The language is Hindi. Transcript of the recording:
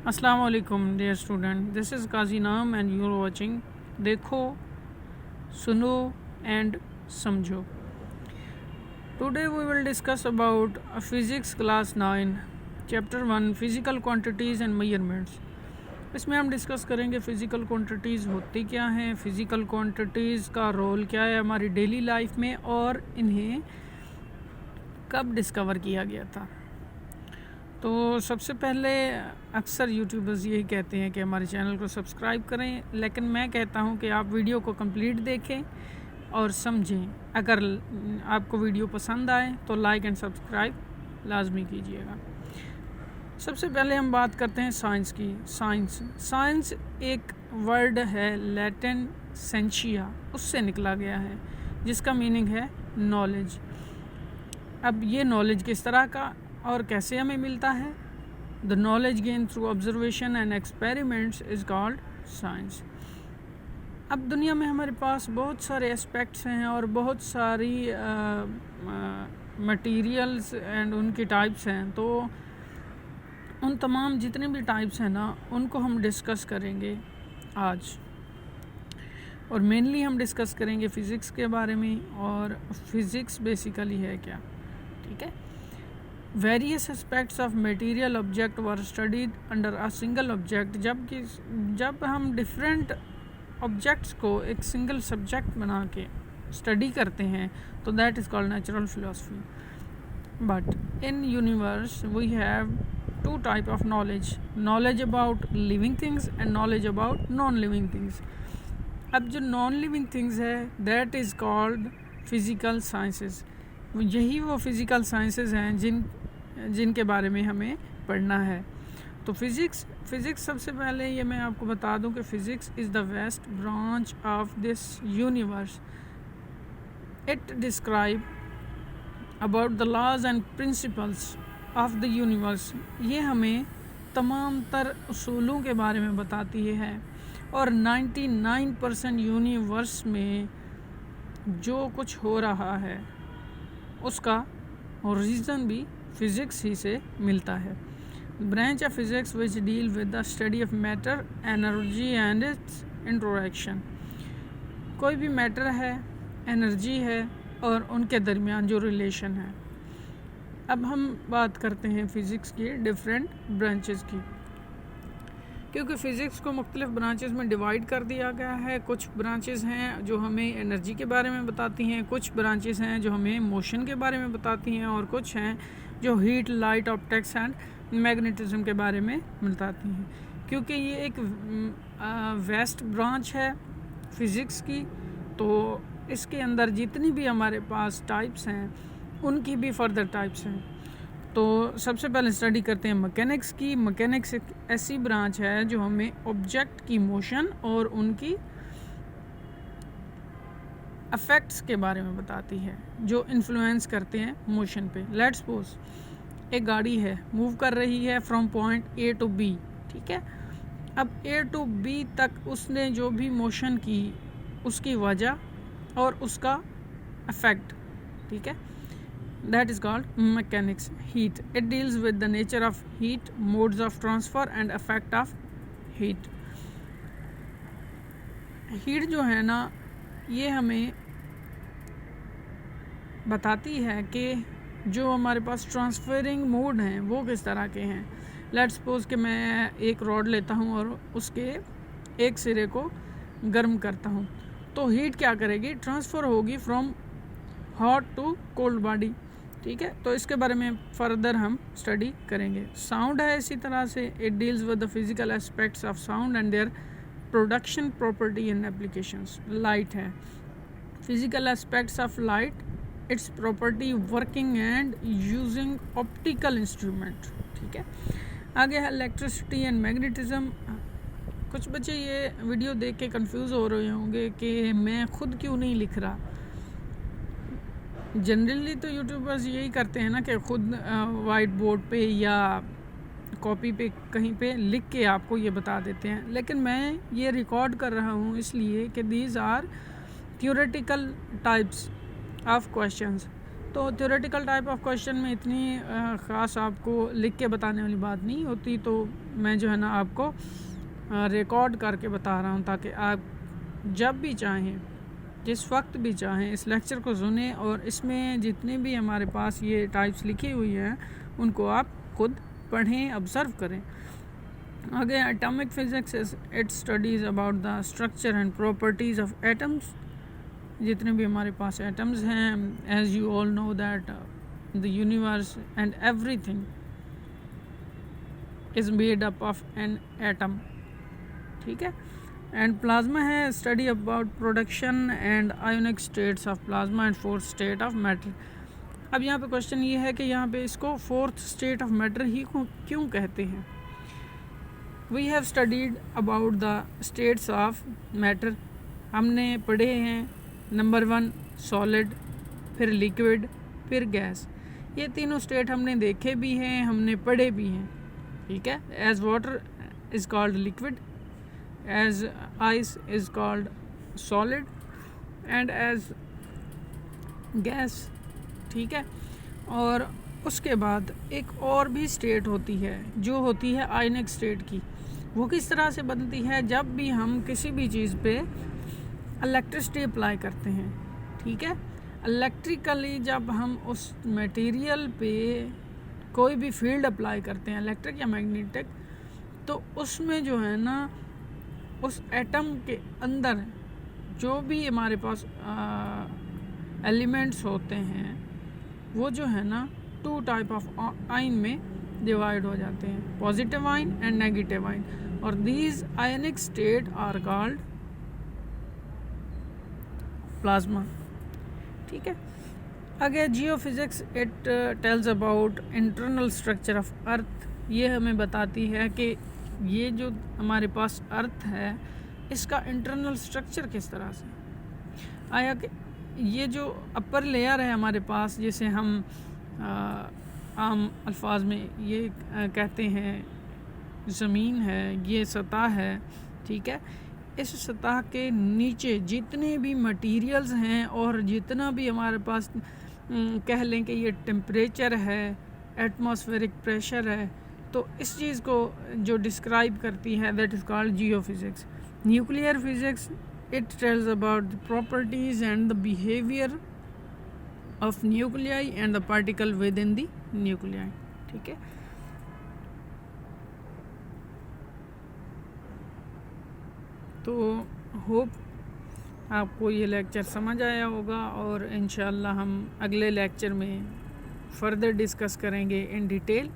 अस्सलाम वालेकुम dear student, this is Qazi नाम एंड यू आर वाचिंग देखो सुनो एंड समझो। Today we will discuss about physics class 9 chapter 1 physical quantities and measurements. इसमें हम डिस्कस करेंगे फ़िज़िकल क्वांटिटीज़ होती क्या हैं, फ़िज़िकल क्वांटिटीज़ का रोल क्या है हमारी डेली लाइफ में और इन्हें कब डिस्कवर किया गया था। तो सबसे पहले अक्सर यूट्यूबर्स यही कहते हैं कि हमारे चैनल को सब्सक्राइब करें, लेकिन मैं कहता हूं कि आप वीडियो को कंप्लीट देखें और समझें। अगर आपको वीडियो पसंद आए तो लाइक एंड सब्सक्राइब लाजमी कीजिएगा। सबसे पहले हम बात करते हैं साइंस की। साइंस एक वर्ड है लैटिन सेंशिया, उससे निकला गया है, जिसका मीनिंग है नॉलेज। अब ये नॉलेज किस तरह का और कैसे हमें मिलता है? The knowledge gain through observation and experiments is called science. अब दुनिया में हमारे पास बहुत सारे एस्पेक्ट्स हैं और बहुत सारी मटेरियल्स एंड उनकी टाइप्स हैं, तो उन तमाम जितने भी टाइप्स हैं ना, उनको हम डिस्कस करेंगे आज। और मेनली हम डिस्कस करेंगे फ़िज़िक्स के बारे में, और फिज़िक्स बेसिकली है क्या, ठीक है। Various aspects of material object were studied under a single object. जब हम डिफरेंट ऑब्जेक्ट्स को एक सिंगल सब्जेक्ट बना के स्टडी करते हैं तो that is called natural philosophy. But in universe we have two type of knowledge about living things and knowledge about non living things. अब जो नॉन लिविंग थिंग्स है that is called physical sciences. यही वो फिज़िकल साइंसेस हैं जिनके बारे में हमें पढ़ना है। तो फ़िज़िक्स सबसे पहले ये मैं आपको बता दूं कि physics is the vast branch of this universe. It describe about the laws and principles of the universe. ये हमें तमाम तर उसूलों के बारे में बताती है, और 99% यूनिवर्स में जो कुछ हो रहा है उसका रीज़न भी फ़िज़िक्स ही से मिलता है। Branch of physics which deal with the study of matter, energy and it's interaction. कोई भी मैटर है, एनर्जी है और उनके दरमियान जो रिलेशन है। अब हम बात करते हैं फ़िज़िक्स की डिफरेंट ब्रांचेस की, क्योंकि फ़िज़िक्स को मुख्तलिफ ब्रांचेस में डिवाइड कर दिया गया है। कुछ ब्रांचेस हैं जो हमें एनर्जी के बारे में बताती हैं, कुछ ब्रांचेस हैं जो हमें मोशन के बारे में बताती हैं, और कुछ हैं जो heat, light, optics and magnetism के बारे में बताती हैं। क्योंकि ये एक वेस्ट ब्रांच है फ़िज़िक्स की, तो इसके अंदर जितनी भी हमारे पास टाइप्स हैं उनकी भी फर्दर टाइप्स हैं। तो सबसे पहले स्टडी करते हैं मैकेनिक्स की। मैकेनिक्स एक ऐसी ब्रांच है जो हमें ऑब्जेक्ट की मोशन और उनकी अफेक्ट्स के बारे में बताती है, जो इन्फ्लुएंस करते हैं मोशन पे। लेट्स सपोज एक गाड़ी है, मूव कर रही है from point A to B, ठीक है। अब ए टू बी तक उसने जो भी मोशन की उसकी वजह और उसका अफेक्ट, ठीक है, that is called mechanics. Heat, it deals with the nature of heat, modes of transfer and effect of heat. Heat जो है ना, ये हमें बताती है कि जो हमारे पास ट्रांसफरिंग मोड हैं वो किस तरह के हैं। लेट्स सपोज कि मैं एक रॉड लेता हूँ और उसके एक सिरे को गर्म करता हूँ, तो हीट क्या करेगी, ट्रांसफ़र होगी from hot to cold body, ठीक है। तो इसके बारे में फर्दर हम स्टडी करेंगे। साउंड है इसी तरह से, it deals with the physical aspects of sound and their production, property and applications. Light है, physical aspects of light, its property, working and using optical instrument, ठीक है। आगे है इलेक्ट्रिसिटी एंड मैग्नेटिज्म। कुछ बच्चे ये वीडियो देख के कंफ्यूज हो रहे होंगे कि मैं खुद क्यों नहीं लिख रहा। जनरली तो यूट्यूबर्स यही करते हैं ना कि खुद वाइट बोर्ड पे या कॉपी पे कहीं पे लिख के आपको ये बता देते हैं, लेकिन मैं ये रिकॉर्ड कर रहा हूँ इसलिए कि these are theoretical types of questions. तो थ्योरेटिकल टाइप ऑफ क्वेश्चन में इतनी ख़ास आपको लिख के बताने वाली बात नहीं होती, तो मैं जो है ना आपको रिकॉर्ड करके बता रहा हूँ ताकि आप जब भी चाहें, जिस वक्त भी चाहें, इस लेक्चर को सुने और इसमें जितने भी हमारे पास ये टाइप्स लिखी हुई हैं उनको आप खुद पढ़ें, ऑब्ज़र्व करें। आगे atomic physics it studies about the structure and properties of atoms. जितने भी हमारे पास एटम्स हैं, as you all know that the universe and everything is made up of an atom, ठीक है। एंड प्लाज्मा है study about production and ionic states of plasma and fourth state of matter. अब यहाँ पे क्वेश्चन ये है कि यहाँ पे इसको फोर्थ स्टेट ऑफ मैटर ही क्यों कहते हैं। We have studied about the states of matter. हमने पढ़े हैं नंबर 1 सॉलिड, फिर लिक्विड, फिर गैस। ये तीनों स्टेट हमने देखे भी हैं, हमने पढ़े भी हैं, ठीक है। As water is called liquid, as ice is called solid and as gas, ठीक है। और उसके बाद एक और भी स्टेट होती है जो होती है आयनिक स्टेट की। वो किस तरह से बनती है, जब भी हम किसी भी चीज़ पे इलेक्ट्रिसिटी अप्लाई करते हैं, ठीक है। इलेक्ट्रिकली जब हम उस मटेरियल पे कोई भी फील्ड अप्लाई करते हैं, इलेक्ट्रिक या मैग्नेटिक, तो उसमें जो है ना उस एटम के अंदर जो भी हमारे पास एलिमेंट्स होते हैं वो जो है ना 2 टाइप ऑफ आयन में डिवाइड हो जाते हैं, positive ion and negative ion, और these ionic state are called plasma, ठीक है। अगर geophysics it tells about internal structure of earth. ये हमें बताती है कि ये जो हमारे पास अर्थ है इसका इंटरनल स्ट्रक्चर किस तरह से आया। कि ये जो अपर लेयर है हमारे पास, जिसे हम आम अल्फाज में ये कहते हैं ज़मीन है, ये सतह है, ठीक है। इस सतह के नीचे जितने भी मटेरियल्स हैं और जितना भी हमारे पास कह लें कि ये टेम्परेचर है, एटमॉस्फेरिक प्रेशर है, तो इस चीज़ को जो डिस्क्राइब करती है that is called geophysics. Nuclear physics it tells about the properties and the behaviour of nuclei and the particle with in the nuclei, ठीक है। तो होप आपको ये लेक्चर समझ आया होगा और इंशाल्लाह हम अगले लेक्चर में फ़र्दर डिस्कस करेंगे इन डिटेल।